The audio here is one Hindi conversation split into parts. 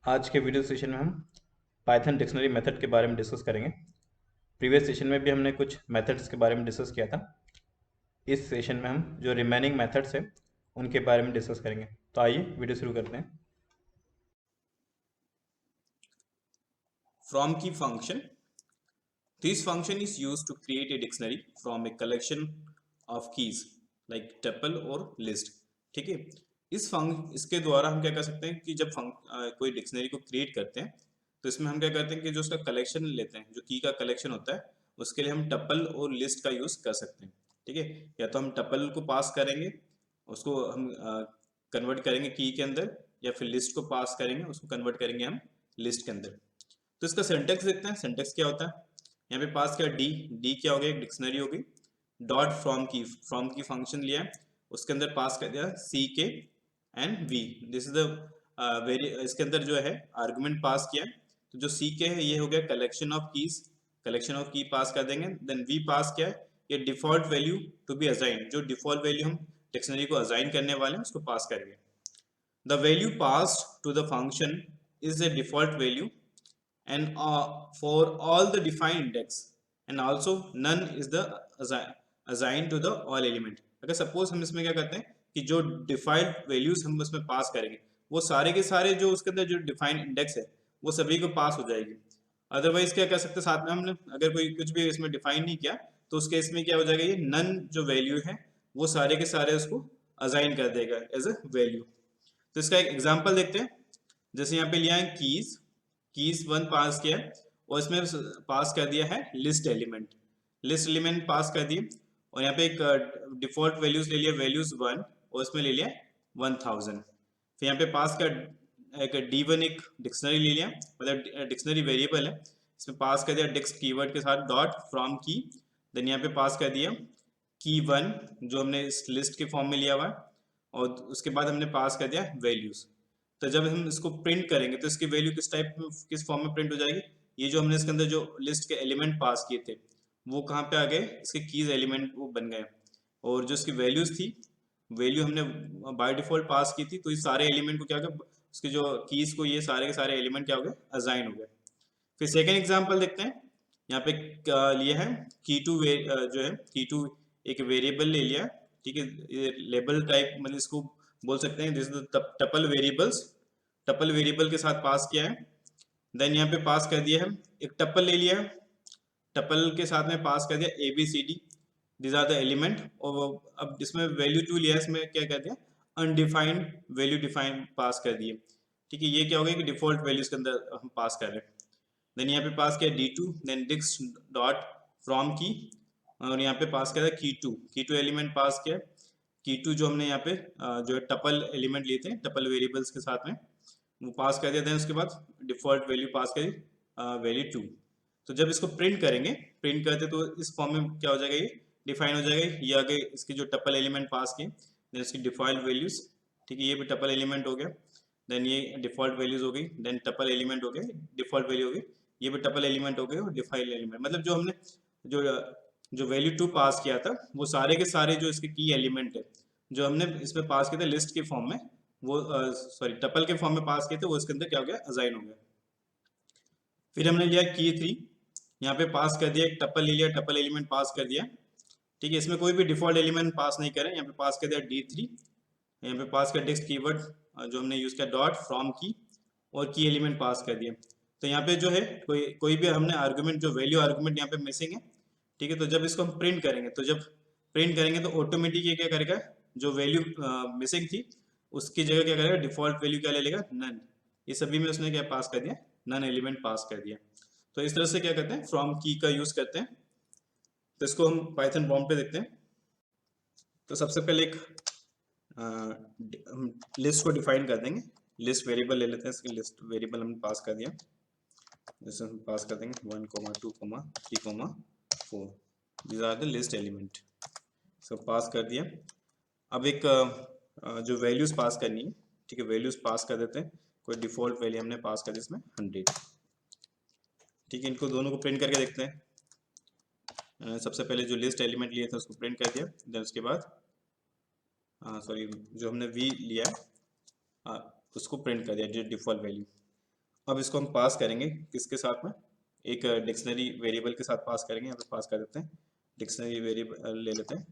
आज के वीडियो सेशन में हम पाइथन डिक्शनरी मेथड के बारे में डिस्कस करेंगे। प्रीवियस सेशन में भी हमने कुछ मेथड्स के बारे में डिस्कस किया था। इस सेशन में हम जो रिमेनिंग मेथड्स हैं उनके बारे में डिस्कस करेंगे। तो आइए वीडियो शुरू करते हैं। From key function. This function is used to create a dictionary from a collection of keys like tuple और list. ठीक है, इसके द्वारा हम क्या कर सकते हैं कि जब कोई डिक्शनरी को क्रिएट करते हैं तो इसमें हम क्या करते हैं कि जो उसका कलेक्शन लेते हैं, जो की का कलेक्शन होता है, उसके लिए हम टपल और लिस्ट का यूज कर सकते हैं। ठीक है, या तो हम टपल को पास करेंगे, उसको हम कन्वर्ट करेंगे की के अंदर, या फिर लिस्ट को पास करेंगे, उसको कन्वर्ट करेंगे हम लिस्ट के अंदर। तो इसका सिंटेक्स देखते हैं। सिंटेक्स क्या होता है, यहाँ पे पास किया डी, डी क्या हो गया, एक डिक्शनरी होगी। डॉट फ्रॉम की फंक्शन लिया है, उसके अंदर पास कर दिया C K and V. This is the very, इसके अंदर जो है आर्गुमेंट पास किया है। तो जो सी के है ये हो गया collection of keys, collection of की पास कर देंगे। देन वी पास किया है ये default value to be assign, जो डिफॉल्ट वैल्यू हम डिक्शनरी को असाइन करने वाले हैं उसको पास करेंगे। The value passed to the function is the default value and for all the defined index, and also none is the assigned to the all element। अगर सपोज हम इसमें क्या करते हैं कि जो डिफाइंड वैल्यूज हम उसमें पास करेंगे वो सारे के सारे जो उसके अंदर जो डिफाइंड इंडेक्स है वो सभी को पास हो जाएगी। अदरवाइज क्या कर सकते हैं, साथ में हमने अगर कोई कुछ भी इसमें डिफाइन नहीं किया तो उसके इसमें क्या हो जाएगा, ये नन जो वैल्यू है वो सारे के सारे उसको असाइन कर देगा एज अ वैल्यू। तो इसका एक एग्जांपल देखते हैं। जैसे यहाँ पे लिया है कीज वन पास किया है और इसमें पास कर दिया है लिस्ट एलिमेंट, लिस्ट एलिमेंट पास कर दिए। और यहाँ पे एक डिफॉल्ट वैल्यूज ले लिया, वैल्यूज वन, और इसमें ले लिया 1000। फिर यहाँ पे पास कर एक D1 एक डिक्शनरी ले लिया, मतलब डिक्शनरी वेरिएबल है, इसमें पास कर दिया डिक्स कीवर्ड के साथ डॉट फ्रॉम की। देन यहाँ पे पास कर दिया की वन जो हमने इस लिस्ट के फॉर्म में लिया हुआ है, और उसके बाद हमने पास कर दिया वैल्यूज। तो जब हम इसको प्रिंट करेंगे तो इसकी वैल्यू किस टाइप में, किस फॉर्म में प्रिंट हो जाएगी। ये जो हमने इसके अंदर जो लिस्ट के एलिमेंट पास किए थे वो कहाँ पे आ गए, इसके कीज एलिमेंट वो बन गए। और जो इसकी वैल्यूज थी, वैल्यू हमने बाय डिफॉल्ट पास की थी, तो इस सारे एलिमेंट को क्या हो गया, उसके जो कीज को ये सारे के सारे एलिमेंट क्या हो गए, असाइन हो गए। फिर सेकेंड एग्जाम्पल देखते हैं। यहाँ पे लिया है की टू, जो है की टू एक वेरिएबल ले लिया। ठीक है, ये लेबल टाइप, मतलब इसको बोल सकते हैं this is tuple variables, tuple variable के साथ पास किया है। देन यहाँ पे पास कर दिया है एक टपल ले लिया है, टपल के साथ में पास कर दिया A B C D, this are the element. और अब इसमें वैल्यू टू लिया है, इसमें क्या कर दिया, अनडिफाइंड वैल्यू डिफाइन पास कर दिए। ठीक है, ये क्या हो गया कि डिफॉल्ट वैल्यूज के अंदर हम पास कर रहे हैं। देन यहाँ पे पास किया D2, then Dix dot from की, और यहाँ पे पास किया था की टू एलिमेंट पास किया। की टू जो हमने यहाँ पे जो टपल एलिमेंट लिए थे टपल वेरिएबल्स के साथ में वो पास कर दिया। देन उसके बाद डिफॉल्ट वैल्यू पास करी वैल्यू टू। तो जब इसको प्रिंट करेंगे, प्रिंट करते तो इस फॉर्म में क्या हो जाएगा, ये डिफाइन हो जाएगा। ये आगे इसकी जो टपल एलिमेंट पास किए, देन इसकी डिफॉल्ट वैल्यूज। ठीक है, ये भी टपल एलिमेंट हो गया, देन ये डिफॉल्ट वैल्यूज हो गई, देन टपल एलिमेंट हो गए, डिफॉल्ट वैल्यू हो गई, ये भी टपल एलिमेंट हो गए, और डिफाइंड एलिमेंट, मतलब जो हमने जो जो वैल्यू टू पास किया था वो सारे के सारे जो इसके की एलिमेंट है जो हमने इसमें पास किए थे लिस्ट के फॉर्म में, वो सॉरी टपल के फॉर्म में पास किए थे, वो इसके अंदर क्या हो गया, असाइन हो गया। फिर हमने लिया की थ्री, यहाँ पे पास कर दिया, एक टपल ले लिया, टपल एलिमेंट पास कर दिया। ठीक है, इसमें कोई भी डिफॉल्ट एलिमेंट पास नहीं करें, यहाँ पे पास कर दिया D3, यहाँ पे पास कर टेक्स्ट कीवर्ड जो हमने यूज किया डॉट फ्रॉम की, और की एलिमेंट पास कर दिया। तो यहाँ पे जो है कोई कोई भी हमने आर्गुमेंट, जो वैल्यू आर्गुमेंट यहाँ पे मिसिंग है। ठीक है, तो जब इसको हम प्रिंट करेंगे, तो जब प्रिंट करेंगे तो ऑटोमेटिक ये क्या करेगा, जो वैल्यू मिसिंग थी उसकी जगह क्या करेगा, डिफॉल्ट वैल्यू क्या ले लेगा, नन। ये सभी में उसने क्या पास कर दिया, नन एलिमेंट पास कर दिया। तो इस तरह से क्या करते हैं, फ्रॉम की का यूज करते हैं। तो इसको हम पाइथन प्रॉम्प्ट पे देखते हैं। तो सबसे पहले एक हम लिस्ट को डिफाइन कर देंगे। लिस्ट वेरिएबल ले लेते हैं, इसकी लिस्ट वेरिएबल हमने पास कर दिया। जैसे हम पास कर देंगे 1, 2, 3, 4, these are the list element, सब पास कर दिया। अब एक जो वैल्यूज पास करनी है, ठीक है, वैल्यूज पास कर देते हैं। कोई डिफॉल्ट वैल्यू हमने पास कर दी इसमें 100। ठीक है, इनको दोनों को प्रिंट करके देखते हैं। सबसे पहले जो लिस्ट एलिमेंट लिए थे उसको प्रिंट कर दिया, देन उसके बाद सॉरी जो हमने वी लिया है उसको प्रिंट कर दिया, जो डिफॉल्ट वैल्यू। अब इसको हम पास करेंगे किसके साथ में, एक डिक्शनरी वेरिएबल के साथ पास करेंगे। यहाँ पे पास कर देते हैं, डिक्शनरी वेरिएबल ले लेते हैं,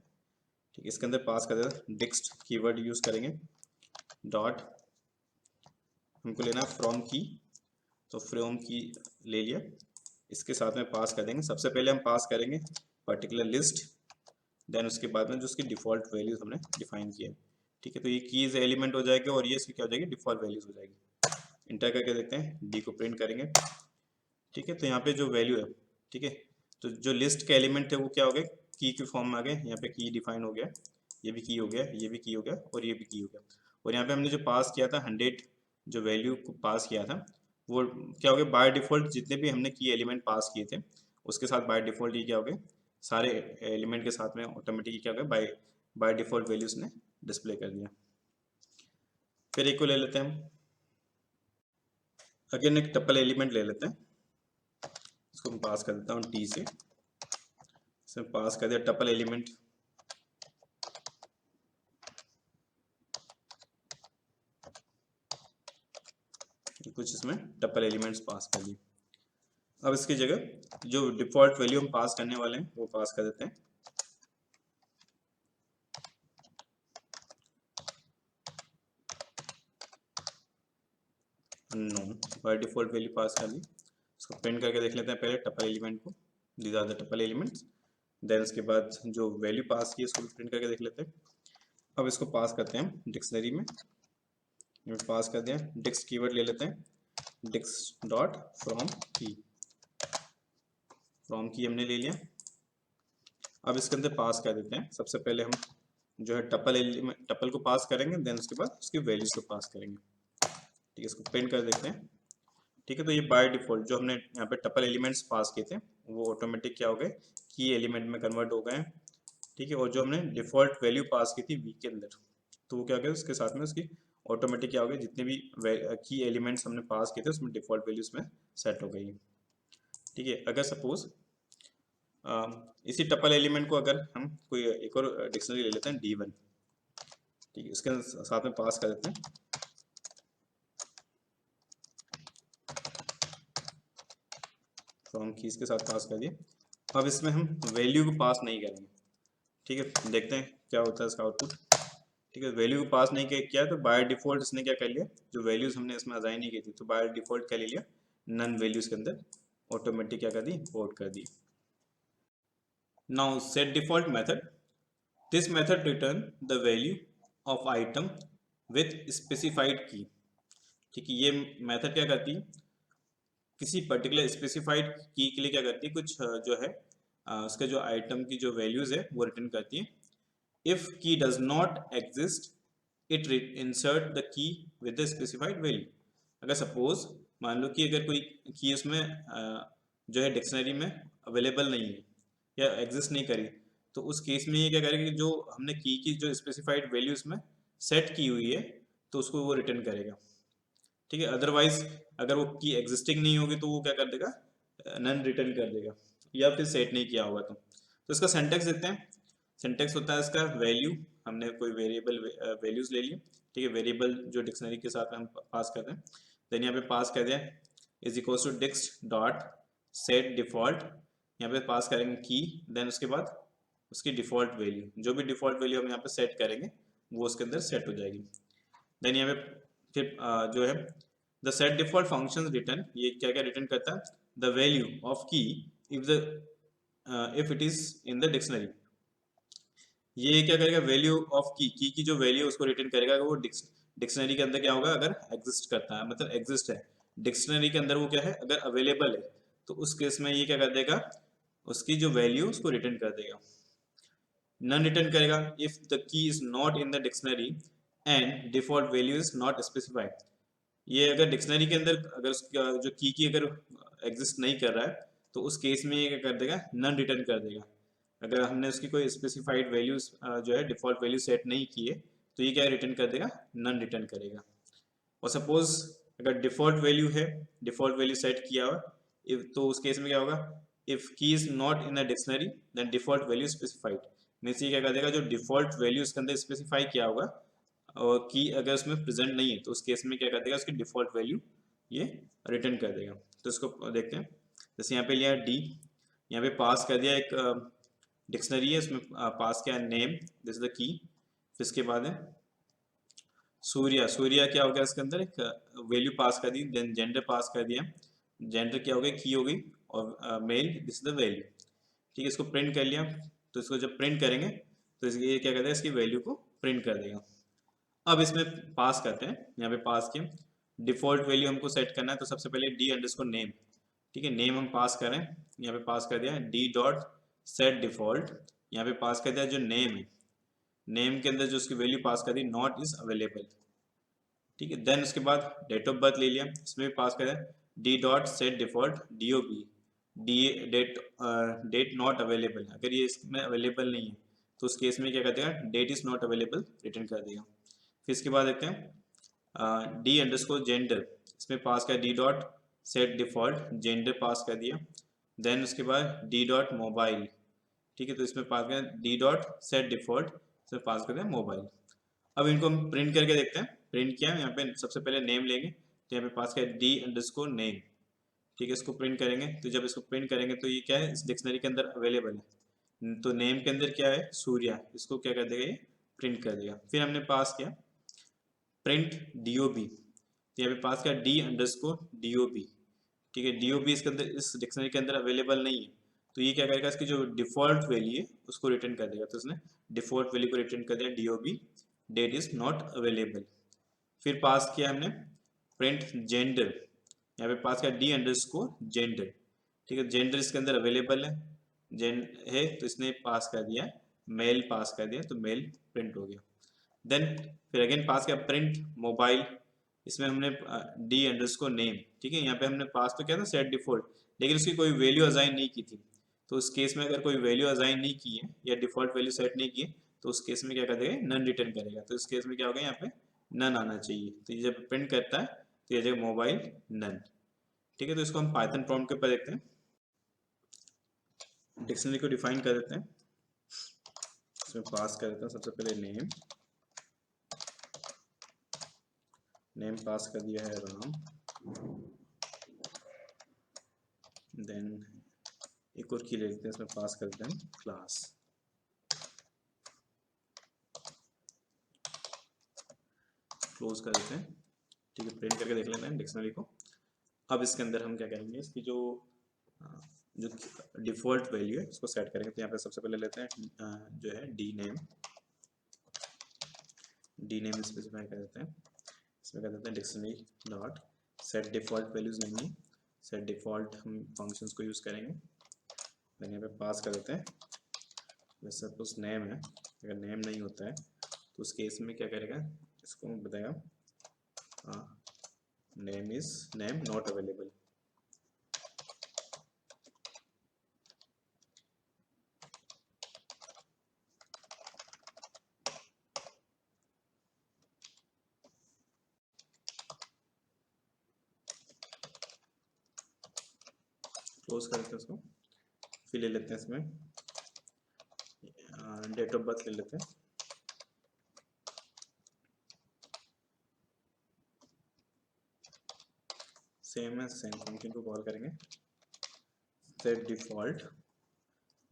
ठीक है। इसके अंदर पास कर देते हैं, डिक्स्ट कीवर्ड यूज करेंगे, डॉट हमको लेना है फ्रॉम की, तो फ्रॉम की ले लिया। इसके साथ में पास कर देंगे, सबसे पहले हम पास करेंगे पर्टिकुलर लिस्ट, देन उसके बाद में जो उसकी डिफ़ॉल्ट वैल्यूज हमने डिफाइन किया है, ठीक है। तो ये कीज एलिमेंट हो जाएगा और ये इसकी क्या हो जाएगी, डिफ़ॉल्ट वैल्यूज हो जाएगी। इंटर करके देखते हैं, डी को प्रिंट करेंगे, ठीक है। तो यहाँ पे जो वैल्यू है, ठीक है, तो जो लिस्ट के एलिमेंट थे वो क्या हो गए, की के फॉर्म में आ गए। यहाँ पे की डिफाइन हो गया, ये भी की हो गया, ये भी की हो गया और ये भी की हो गया। और यहाँ पे हमने जो पास किया था 100, जो वैल्यू पास किया था वो क्या हो गया, बाय डिफ़ॉल्ट जितने भी हमने की एलिमेंट पास किए थे उसके साथ बाय डिफ़ॉल्ट ये क्या हो गए, सारे एलिमेंट के साथ में ऑटोमेटिक क्या हो गया, बाय बाय डिफ़ॉल्ट वैल्यूज ने डिस्प्ले कर दिया। फिर एक को ले लेते हैं हम, अगेन एक टपल एलिमेंट ले लेते हैं, इसको मैं पास कर देता हूँ टी से, इसमें पास कर दिया टपल एलिमेंट, कुछ इसमें टपल एलिमेंट्स पास कर दिए। अब इसकी जगह जो डिफ़ॉल्ट वैल्यू हम पास करने वाले हैं वो पास कर देते हैं, unknown, by default value pass कर दी। इसको प्रिंट करके देख लेते हैं पहले टपल एलिमेंट को, these are the tuple elements. Then उसके बाद जो वैल्यू पास की उसको भी प्रिंट करके देख लेते हैं। अब इसको पास करते हैं हम डिक्शनरी में, पास कर दिया, डिक्स कीवर्ड ले लेते हैं, डिक्स डॉट फ्रॉम की हमने ले लिया। अब इसके अंदर पास कर देते हैं, सबसे पहले हम जो है टपल एलिमेंट, टपल को पास करेंगे, देन उसके बाद उसकी वैल्यूज को पास करेंगे, ठीक है। इसको प्रिंट कर देते हैं, ठीक है। तो ये बाय डिफ़ॉल्ट जो हमने यहाँ पे टपल एलिमेंट्स पास किए थे वो ऑटोमेटिक क्या हो गए, की एलिमेंट में कन्वर्ट हो गए हैं, ठीक है। और जो हमने डिफ़ॉल्ट वैल्यू पास की थी वी के अंदर, तो वो क्या हो गया, उसके साथ में उसकी ऑटोमेटिक क्या हो गया, जितने भी की एलिमेंट्स हमने पास किए थे उसमें डिफ़ॉल्ट वैल्यूज में सेट हो गई, ठीक है। अगर सपोज इसी टपल एलिमेंट को अगर हम कोई एक और डिक्शनरी ले लेते हैं D1, ठीक है, इसके साथ में पास कर देते हैं, फ्रॉम कीज के साथ पास कर दिए। अब इसमें हम वैल्यू को पास नहीं करेंगे, ठीक है। देखते हैं क्या होता है इसका आउटपुट, ठीक है। वैल्यू को पास नहीं किया तो बाय डिफ़ॉल्ट इसने क्या कर लिया, जो वैल्यूज हमने इसमें असाइन नहीं की थी तो बाय डिफ़ॉल्ट क्या ले लिया, नन वैल्यूज के अंदर ऑटोमेटिक क्या कर दी, पोर्ट कर दी। Now set default method, this method return the value of item with specified key, ठीक है। ये मेथड क्या करती है, किसी पर्टिकुलर स्पेसिफाइड की के लिए क्या करती है, कुछ जो है उसके जो आइटम की जो वैल्यूज है वो रिटर्न करती है। इफ की does not exist it insert the key with the specified value. अगर सपोज मान लो कि अगर कोई की उसमें जो है डिक्शनरी में अवेलेबल नहीं है या एग्जिस्ट नहीं करी, तो उस केस में ये क्या करेगा, जो हमने की जो स्पेसिफाइड वैल्यू उसमें सेट की हुई है तो उसको वो रिटर्न करेगा, ठीक है। अदरवाइज अगर वो की एग्जिस्टिंग नहीं होगी तो वो क्या कर देगा, नन रिटर्न कर देगा, या फिर सेट नहीं किया होगा तो इसका सिंटैक्स देखते हैं। सिंटैक्स होता है इसका, वैल्यू हमने कोई वेरिएबल वैल्यूज ले ली, ठीक है। वेरिएबल जो डिक्शनरी के साथ हम पास करते हैं, देन यहाँ पे पास कर दिया is equals to dicts dot set default, यहाँ पे पास करेंगे की, देन उसके बाद उसकी डिफॉल्ट वैल्यू, जो भी डिफॉल्ट वैल्यू हम यहाँ पे सेट करेंगे वो उसके अंदर सेट हो जाएगी। देन यहाँ पे फिर जो है the set default function return, ये क्या क्या रिटर्न करता है, द वैल्यू ऑफ की if it is in the dictionary. ये क्या करेगा, वैल्यू ऑफ की जो वैल्यू उसको रिटर्न करेगा, वो डिक्शनरी के अंदर क्या होगा, अगर एग्जिस्ट करता है, मतलब एग्जिस्ट है डिक्शनरी के अंदर, वो क्या है, अगर अवेलेबल है तो उस केस में ये क्या कर देगा, उसकी जो वैल्यू उसको रिटर्न कर देगा। नन रिटर्न करेगा if the key is not in the dictionary and default value is not specified. ये अगर डिक्शनरी के अंदर अगर उसका जो की अगर एग्जिस्ट नहीं कर रहा है तो उस केस में ये क्या कर देगा, नन रिटर्न कर देगा। अगर हमने उसकी कोई स्पेसिफाइड वैल्यूज जो है डिफॉल्ट वैल्यू सेट नहीं की है तो ये क्या रिटर्न कर देगा, नन रिटर्न करेगा। और सपोज अगर डिफॉल्ट वैल्यू है, डिफॉल्ट वैल्यू सेट किया हुआ, इफ तो उस केस में क्या होगा, if key is not in the dictionary then default value specified, means ये क्या कर देगा, जो डिफॉल्ट वैल्यू उसके अंदर स्पेसिफाई किया होगा और की अगर उसमें प्रेजेंट नहीं है तो उस केस में क्या कर देगा, उसकी डिफॉल्ट वैल्यू ये रिटर्न कर देगा। तो इसको देखते हैं। जैसे यहाँ पे लिया डी, यहाँ पे पास कर दिया एक डिक्शनरी है, उसमें पास किया नेम, दिस इज द की। फिर इसके बाद है सूर्या, सूर्या क्या हो गया इसके अंदर एक वैल्यू पास कर दी, देन जेंडर पास कर दिया, जेंडर क्या हो गया की हो गई, और male this is the value. ठीक है, इसको प्रिंट कर लिया। तो इसको जब प्रिंट करेंगे तो ये क्या करता है, इसकी वैल्यू को प्रिंट कर देगा। अब इसमें पास करते हैं, यहाँ पे पास किया डिफॉल्ट वैल्यू हमको सेट करना है, तो सबसे पहले डी अंडरस्कोर नेम। ठीक है, नेम हम पास करें, यहाँ पे पास कर दिया डी डॉट सेट डिफॉल्ट। यहाँ पे पास कर दिया जो नेम है, नेम के अंदर जो उसकी वैल्यू पास कर दी नॉट इज अवेलेबल। ठीक है, देन उसके बाद डेट ऑफ बर्थ ले लिया, इसमें भी पास कर दिया D dot set default D O B, D date, date not available, अगर ये इसमें अवेलेबल नहीं है तो उस केस में क्या कर देगा, date is not available return कर देगा। फिर इसके बाद देखते हैं डी अंडरस्कोर जेंडर, इसमें पास कर D dot set default gender पास कर दिया। देन उसके बाद डी डॉट मोबाइल। ठीक है, तो इसमें पास कर डी डॉट सेट डिफॉल्ट, इसमें पास कर दिया मोबाइल। अब इनको हम प्रिंट करके देखते हैं। प्रिंट किया, यहाँ पे सबसे पहले नेम लेंगे, तो यहाँ पे पास किया डी अंडरस्कोर नेम। ठीक है, इसको प्रिंट करेंगे, तो जब इसको प्रिंट करेंगे तो ये क्या है, इस डिक्शनरी के अंदर अवेलेबल है। तो नेम के अंदर क्या है, सूर्या, इसको क्या कर देगा, ये प्रिंट कर देगा। फिर हमने पास किया प्रिंट डीओबी, तो यहाँ पे पास किया डी अंडरस्कोर डीओबी। ठीक है, डीओबी इसके अंदर इस डिक्शनरी के अंदर अवेलेबल नहीं है, तो ये क्या करेगा, इसकी जो डिफॉल्ट वैल्यू है उसको रिटर्न कर देगा। तो इसने डिफॉल्ट वैल्यू को रिटर्न कर दिया DOB date is not available. फिर पास किया हमने प्रिंट जेंडर, यहाँ पे पास किया डी अंडरस्कोर जेंडर। ठीक है, जेंडर इसके अंदर अवेलेबल है, जेन है, तो इसने पास कर दिया मेल, पास कर दिया, तो मेल प्रिंट हो गया। देन फिर अगेन पास किया प्रिंट मोबाइल, इसमें हमने डी अंडरस्कोर नेम। ठीक है, यहाँ पे हमने पास तो किया था सेट डिफॉल्ट, लेकिन उसकी कोई वैल्यू असाइन नहीं की थी। तो उस केस में अगर कोई वैल्यू असाइन नहीं की है या डिफॉल्ट वैल्यू सेट नहीं की है, तो उस केस में क्या कर देगा, नन रिटर्न करेगा। तो इस केस में क्या होगा, यहाँ पे नन आना चाहिए। तो ये जब प्रिंट करता है तो ये जगह मोबाइल नन। ठीक है, तो इसको हम पाइथन प्रॉम्प्ट के ऊपर देखते हैं। डिक्शनरी को डिफाइन कर देते हैं, इसमें पास कर देते हैं सबसे पहले नेम, नेम पास कर दिया है राम। देन एक और की ले लेते हैं, इसमें पास कर देते हैं क्लास। क्लोज कर देते हैं। ठीक है, प्रिंट करके देख लेते हैं डिक्शनरी को। अब इसके अंदर हम क्या करेंगे, इसकी जो जो डिफ़ॉल्ट वैल्यू है उसको सेट करेंगे। तो यहाँ पे सबसे पहले लेते हैं जो है D name, D name specify कर देते हैं। इसमें कर देते हैं dictionary dot set default values नहीं है, सेट डिफ़ॉल्ट हम फंक्शंस को यूज़ करेंगे। देन यहाँ पे पास कर देते हैं, वैसे सपोज नेम है, अगर नेम नहीं होता है तो उस केस में क्या करेगा, इसको बताएगा name is name not available. Close करते हैं उसको। फिर ले लेते हैं इसमें डेट ऑफ बर्थ ले लेते हैं। सेम है, सेम फंक्शन को कॉल करेंगे सेट डिफॉल्ट,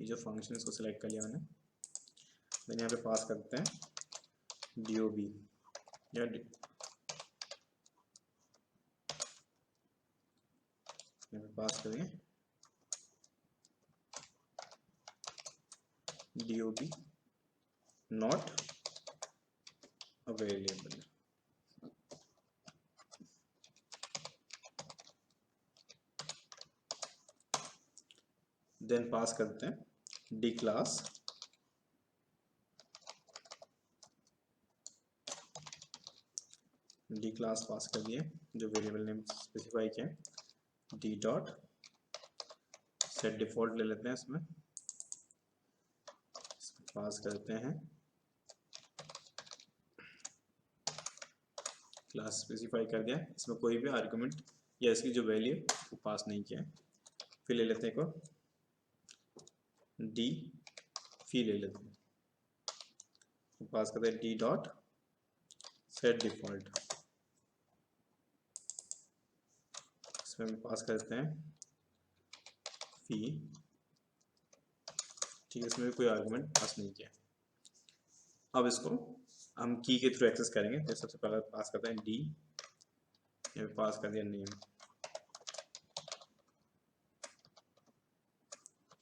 ये जो फंक्शन है इसको सिलेक्ट कर लिया मैंने। देन यहाँ पे पास करते हैं डीओबी या यहाँ पे पास करेंगे DOB not available. Then pass करते हैं D class, D class pass कर दिए, जो वेरिएबल नेम स्पेसिफाई किया डी डॉट सेट डिफॉल्ट ले लेते हैं, इसमें पास करते हैं क्लास स्पेसिफाई कर दिया, इसमें कोई भी आर्गुमेंट या इसकी जो वैल्यू वो पास नहीं किया। फिर ले लेते हैं को डी, फिर ले लेते हैं पास करते हैं डी डॉट सेट डिफॉल्ट। इसमें भी पास कर देते हैं फी, ठीक है, इसमें भी कोई आर्गुमेंट पास नहीं किया। अब इसको हम की के थ्रू एक्सेस करेंगे। तो सबसे पहले पास करते हैं डी, ये पास कर दिया नेम,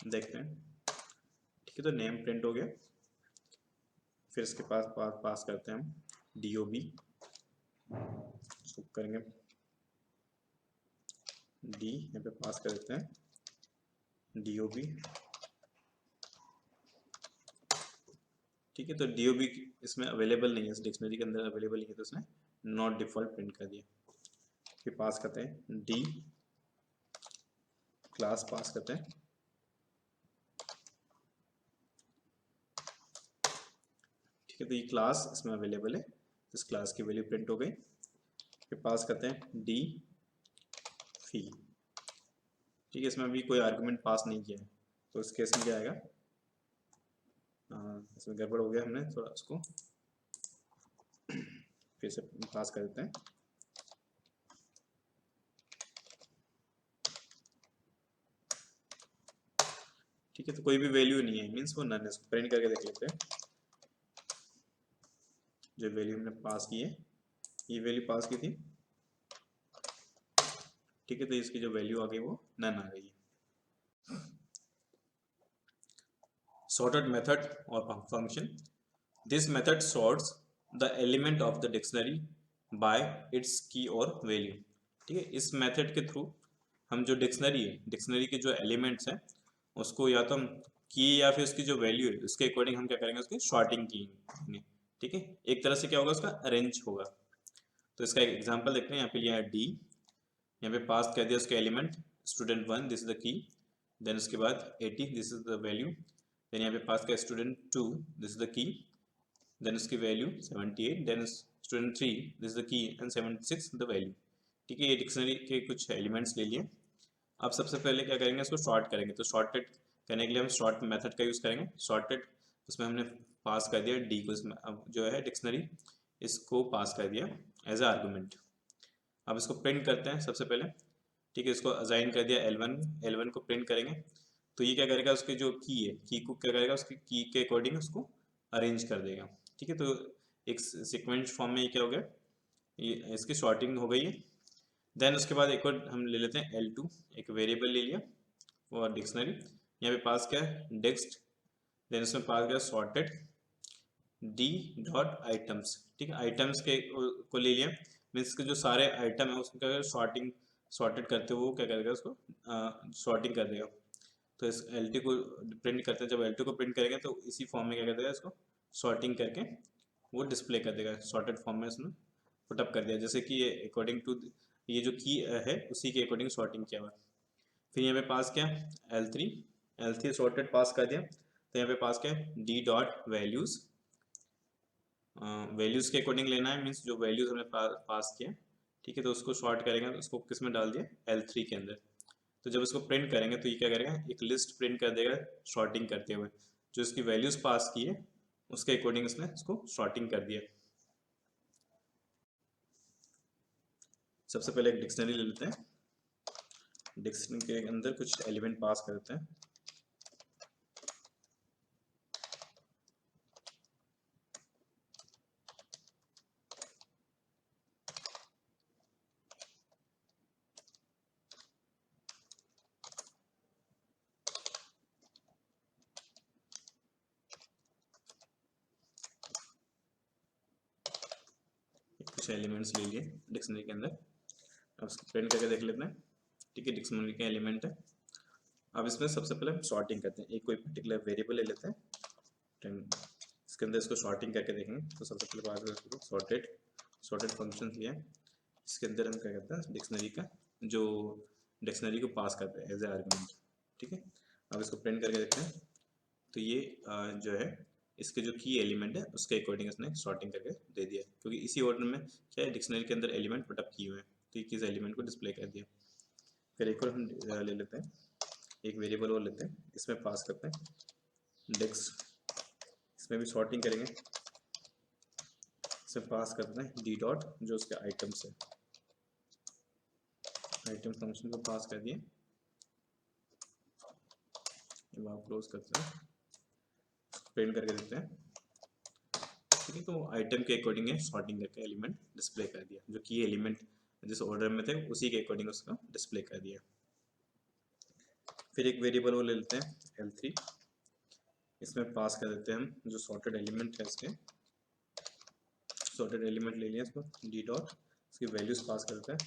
देखते हैं, ठीक है, तो नेम प्रिंट हो गया। फिर इसके पास पास करते हैं हम डी ओ बी, करेंगे डी, यहाँ पे पास कर देते हैं डी ओ बी, ठीक है, तो डी ओ बी इसमें अवेलेबल नहीं है, इस डिक्शनरी के अंदर अवेलेबल नहीं है, तो उसने नॉट डिफॉल्ट प्रिंट कर दिया। फिर पास करते हैं डी, क्लास पास करते हैं, ठीक है, तो ये क्लास इसमें अवेलेबल है, इस क्लास की वैल्यू प्रिंट हो गई। फिर पास करते हैं डी फी, ठीक है, इसमें अभी कोई आर्गुमेंट पास नहीं किया है, तो इस केस में क्या आएगा, इसमें गड़बड़ हो गया, हमने थोड़ा उसको फिर से पास कर देते हैं, ठीक है, तो कोई भी वैल्यू नहीं है, मीन्स वो नन है। इसको प्रिंट करके देख लेते हैं, जो वैल्यू हमने पास की है, ये वैल्यू पास की थी, ठीक है, तो इसकी जो वैल्यू आ गई वो नन आ गई है। Sorted method or function. This method sorts the element of the dictionary by its key or value, ठीक है, इस मेथड के थ्रू हम जो डिक्शनरी है, डिक्शनरी के जो एलिमेंट्स हैं उसको या तो हम की या फिर उसकी जो वैल्यू है उसके अकॉर्डिंग हम क्या करेंगे, उसकी शॉर्टिंग की, ठीक है, एक तरह से क्या होगा, उसका अरेंज होगा। तो इसका एक एग्जांपल देखते हैं, यहाँ पे लिया है डी, यहाँ पे पास कर दिया उसके element student 1, this is the key, then उसके बाद 80, this is the value, then यहाँ पे पास किया student 2, this is the key, then उसकी value 78, then student 3, this is the key, and 76 the value, ठीक है, ये डिक्शनरी के कुछ एलिमेंट्स ले लिए। अब सबसे पहले क्या करेंगे, इसको शॉर्ट करेंगे। तो शॉर्टेड करने के लिए हम शॉर्ट मेथड का यूज़ करेंगे। शॉर्टेड, उसमें हमने पास कर दिया डी को, इसमें अब जो है डिक्शनरी इसको पास कर दिया एज ए आर्गूमेंट। अब इसको प्रिंट करते हैं सबसे पहले, ठीक है, इसको असाइन कर दिया L1 को प्रिंट करेंगे। तो ये क्या करेगा, उसके जो की है, की को क्या करेगा, उसकी की के अकॉर्डिंग उसको अरेंज कर देगा, ठीक है, तो एक सीक्वेंस फॉर्म में ये क्या हो गया, ये इसकी शॉर्टिंग हो गई है। देन उसके बाद एक और हम ले लेते हैं L2, एक वेरिएबल ले लिया और डिक्शनरी, यहाँ पे पास किया डिक्स्ट, देन उसमें पास किया सॉर्टेड डी डॉट आइटम्स, ठीक है, आइटम्स के को ले लिया, मीन्स के जो सारे आइटम है उसको क्या सॉर्टेड करते हुए वो क्या करेगा, उसको सॉर्टिंग कर देगा। तो इस L2 को प्रिंट करते हैं, जब L2 को प्रिंट करेंगे तो इसी फॉर्म में क्या कर देगा, इसको सॉर्टिंग करके वो डिस्प्ले कर देगा, सॉर्टेड फॉर्म में इसने पुटअप कर दिया, जैसे कि ये अकॉर्डिंग टू ये जो की है उसी के अकॉर्डिंग सॉर्टिंग किया हुआ। फिर यहाँ पे पास किया L3 सॉर्टेड पास कर दिया, तो यहाँ पे पास किया डी डॉट वैल्यूज़, वैल्यूज़ के अकॉर्डिंग लेना है, मीन्स जो वैल्यूज़ हमने पास किया, ठीक है, तो उसको सॉर्ट करेंगे, तो उसको किस में डाल दिया, L3 के अंदर। तो जब इसको प्रिंट करेंगे तो ये क्या करेगा, एक लिस्ट प्रिंट कर देगा सॉर्टिंग करते हुए, जो इसकी वैल्यूज़ पास की है उसके अकॉर्डिंग इसने इसको सॉर्टिंग कर दिया। सबसे पहले एक डिक्शनरी ले लेते हैं, डिक्शनरी के अंदर कुछ एलिमेंट पास कर देते हैं, कुछ एलिमेंट्स ले लिए डिक्शनरी के अंदर। अब इसको प्रिंट करके देख लेते हैं, ठीक है, डिक्शनरी के एलिमेंट है। अब इसमें सबसे पहले हम सॉर्टिंग करते हैं, एक कोई पर्टिकुलर वेरिएबल ले लेते हैं, इसके अंदर इसको सॉर्टिंग करके देखेंगे। तो सबसे पहले बात सॉर्टेड फंक्शन लिया है, इसके अंदर हम क्या करते हैं, डिक्शनरी का जो डिक्शनरी को पास करते हैं एज ए आर्गुमेंट, ठीक है। अब इसको प्रिंट करके देखते हैं, तो ये जो है इसके जो की एलिमेंट है उसके अकॉर्डिंग इसने सॉर्टिंग करके दे दिया, क्योंकि इसी ऑर्डर में क्या है, डिक्शनरी के अंदर एलिमेंट पुटअप किए हुए हैं, तो ये किस एलिमेंट को डिस्प्ले कर दिया। फिर एक और हम ले लेते हैं, एक वेरिएबल और लेते हैं, इसमें पास करते हैं डिक्स, इसमें भी सॉर्टिंग करेंगे, इसमें पास करते हैं डी डॉट जो उसके आइटम्स है, आइटम फंक्शन को पास कर दिए, आप क्लोज करते हैं, प्रिंट करके देते हैं। ठीक है, तो आइटम के अकॉर्डिंग है सॉर्टिंग करके एलिमेंट डिस्प्ले कर दिया, जो की एलिमेंट जिस ऑर्डर में थे उसी के अकॉर्डिंग उसका डिस्प्ले कर दिया। फिर एक वेरिएबल वो ले लेते हैं L3, इसमें पास कर देते हैं हम जो सॉर्टेड एलिमेंट है इसके, सॉर्टेड एलिमेंट ले लिया इसको डी डॉट, इसकी वैल्यूज पास करते हैं।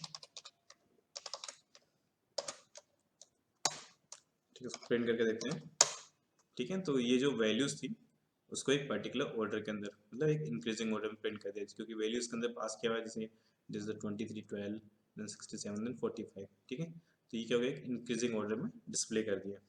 ठीक है, उसको प्रिंट करके देखते हैं। ठीक है, तो ये जो वैल्यूज थी उसको एक पर्टिकुलर ऑर्डर के अंदर, मतलब एक इंक्रीजिंग ऑर्डर में प्रिंट कर दिया, क्योंकि वैल्यूज के अंदर पास किया हुआ है, जैसे दिस इज 23 12 देन 67 देन 45। ठीक है, तो ये क्या हो गया, एक इंक्रीजिंग ऑर्डर में डिस्प्ले कर दिया।